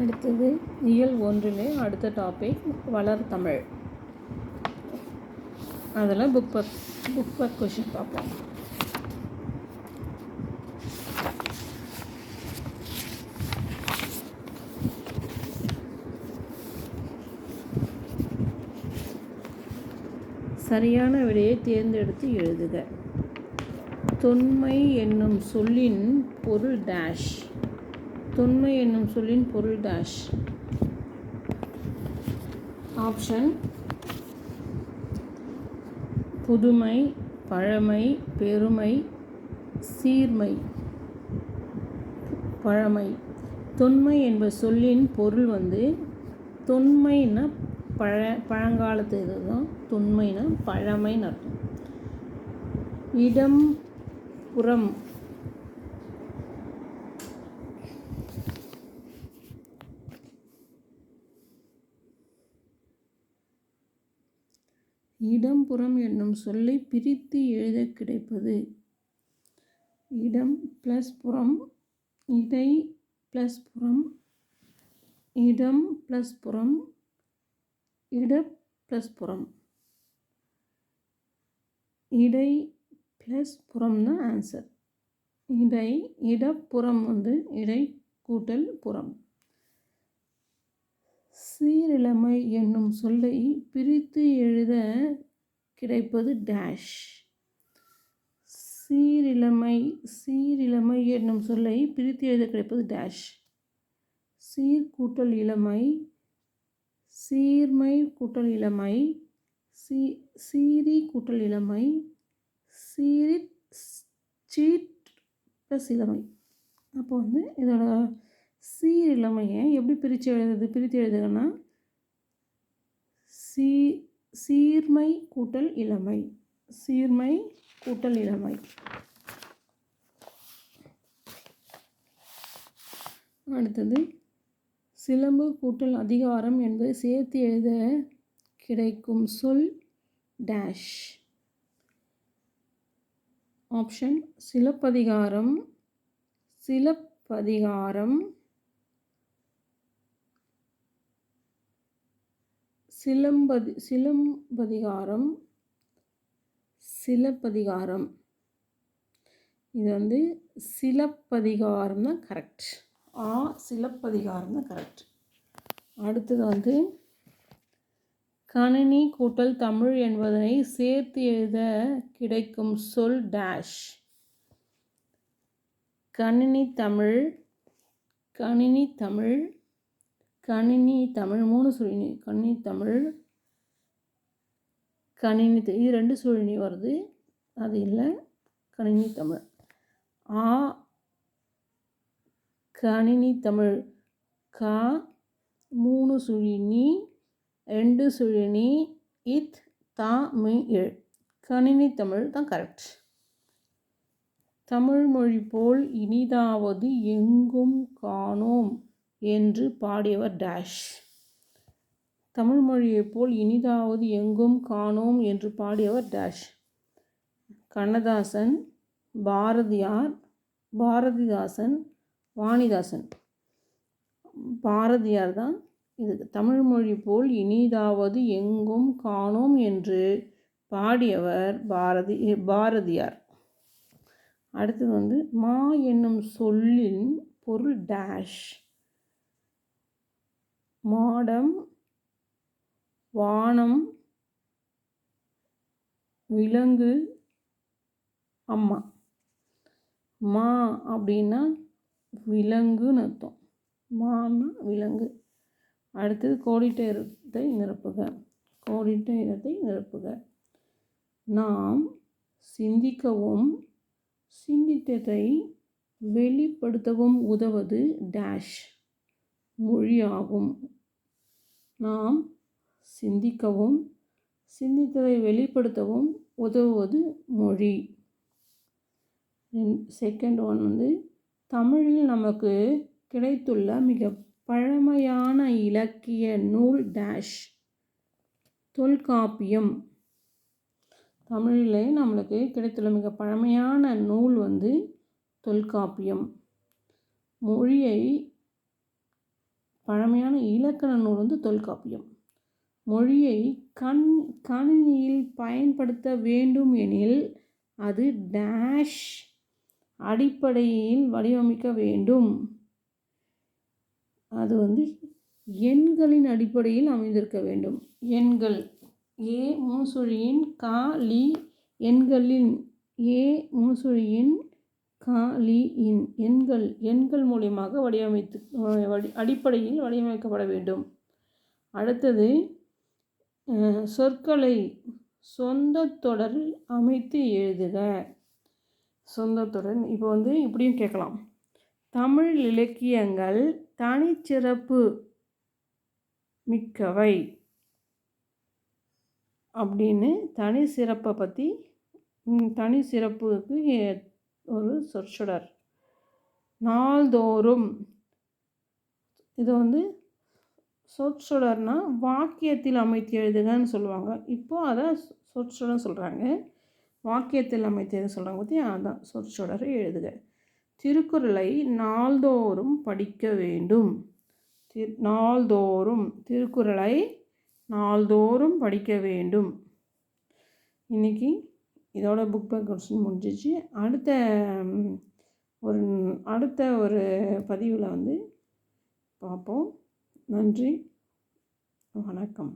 அடுத்தது இயல் 1 அடுத்த டாபிக் வளர்தமிழ். அதில் புக் பேக் கொஷின் பார்ப்போம். சரியான விடையை தேர்ந்தெடுத்து எழுதுக. தொன்மை என்னும் சொல்லின் பொருள் டேஷ். தொன்மை என்னும் சொல்லின் பொருள் டேஷ். ஆப்ஷன்: புதுமை, பழமை, பெருமை, சீர்மை. பழமை. தொன்மை என்ப சொல்லின் பொருள் தொன்மைன்னா பழங்காலத்து இதுதான். தொன்மைனா பழமைன்னு அர்த்தம். இடம், புறம். இடம்புறம் என்னும் சொல்லை பிரித்து எழுத கிடைப்பது. இடம் ப்ளஸ் புறம், இடை ப்ளஸ் புறம், இடம் ப்ளஸ் புறம், இட ப்ளஸ் புறம். இடை ப்ளஸ் புறம் தான் ஆன்சர். இடை இடப்புறம் இடை கூட்டல் புறம். சீரிழமை என்னும் சொல்லை பிரித்து எழுத கிடைப்பது டேஷ். சீரிழமை என்னும் சொல்லை பிரித்து எழுத கிடைப்பது டேஷ். சீர் கூட்டல் இளமை, சீர்மை கூட்டல் இளமை, சீரி கூட்டல் இளமை, சீட் ப்ளஸ் இளமை. அப்போ இதோட சீரிழமையை எப்படி பிரித்து எழுதுங்கன்னா சீர்மை கூட்டல் இளமை, சீர்மை கூட்டல் இளமை. அடுத்தது சிலம்பு கூட்டல் அதிகாரம் என்பது சேர்த்து எழுத கிடைக்கும் சொல் டேஷ். ஆப்ஷன்: சிலப்பதிகாரம், சிலப்பதிகாரம், சிலப்பதிகாரம், சிலப்பதிகாரம். இது சிலப்பதிகாரம் தான் கரெக்ட். சிலப்பதிகாரம் தான் கரெக்ட். அடுத்தது கணினி கூட்டல் தமிழ் என்பதனை சேர்த்து எழுத கிடைக்கும் சொல் டேஷ். கணினி தமிழ், கணினி தமிழ், கணினி தமிழ். 3 சுழினி. கணினி தமிழ், கணினி. இது 2 சுழினி வருது, அது இல்லை. கணினி தமிழ். கணினி தமிழ். 3 சுழினி 2 சுழினி கணினி தமிழ் தான் கரெக்ட். தமிழ் மொழி போல் இனிதாவது எங்கும் காணோம் என்று பாடியவர் டேஷ். தமிழ் மொழியை போல் இனிதாவது எங்கும் காணோம் என்று பாடியவர் டேஷ். கண்ணதாசன், பாரதியார், பாரதிதாசன், வாணிதாசன். பாரதியார் தான் இது. தமிழ் மொழி போல் இனிதாவது எங்கும் காணோம் என்று பாடியவர் பாரதியார். அடுத்தது மா என்னும் சொல்லின் பொருள் டேஷ். மாடம், வானம், விலங்கு, அம்மா. மா அப்படின்னா விலங்குன்னு அர்த்தம். மான்னா விலங்கு. அடுத்தது கோடிட்ட இடத்தை நிரப்புக. கோடிட்ட இடத்தை நிரப்புக. நாம் சிந்திக்கவும் சிந்தித்ததை வெளிப்படுத்தவும் உதவது டேஷ் மொழியாகும். நாம் சிந்திக்கவும் சிந்தித்ததை வெளிப்படுத்தவும் உதவுவது மொழி. செகண்ட் ஒன் தமிழில் நமக்கு கிடைத்துள்ள மிக பழமையான இலக்கிய நூல் டேஷ். தொல்காப்பியம். தமிழிலே நம்மளுக்கு கிடைத்துள்ள மிக பழமையான நூல் தொல்காப்பியம். மொழியை பழமையான இலக்கண நூல் வந்து தொல்காப்பியம். மொழியை கணினியில் பயன்படுத்த வேண்டும் எனில் அது டேஷ் அடிப்படையில் வடிவமைக்க வேண்டும். அது வந்து எண்களின் அடிப்படையில் அமைந்திருக்க வேண்டும். எண்கள் ஏ மூசுழியின் கா லி எண்களின் ஏ மூசுழியின் கா லி இன் எண்கள் மூலியமாக அடிப்படையில் வடிவமைக்கப்பட வேண்டும். அடுத்தது சொற்களை சொந்த தொடரில் அமைத்து எழுதுக. சொந்த தொடர் இப்போ வந்து இப்படியும் கேட்கலாம். தமிழ் இலக்கியங்கள் தனிச்சிறப்பு மிக்கவை அப்படின்னு தனி சிறப்புக்கு ஒரு சொற்றொடர். நாள்தோறும் இது வந்து சொற்றொடர்னா வாக்கியத்தில் அமைத்து எழுதுகன்னு சொல்லுவாங்க. இப்போது அதை சொற்றொடர் சொல்கிறாங்க. வாக்கியத்தில் அமைத்து எழுத சொல்கிறாங்க பற்றி அதான் சொற்றொடரை எழுதுக. திருக்குறளை நாள்தோறும் படிக்க வேண்டும். திருக்குறளை நாள்தோறும் படிக்க வேண்டும். இன்றைக்கி இதோட புக் பேக் கொஸ்டின் முடிஞ்சிச்சு. அடுத்த ஒரு பதிவில் வந்து பார்ப்போம். நன்றி, வணக்கம்.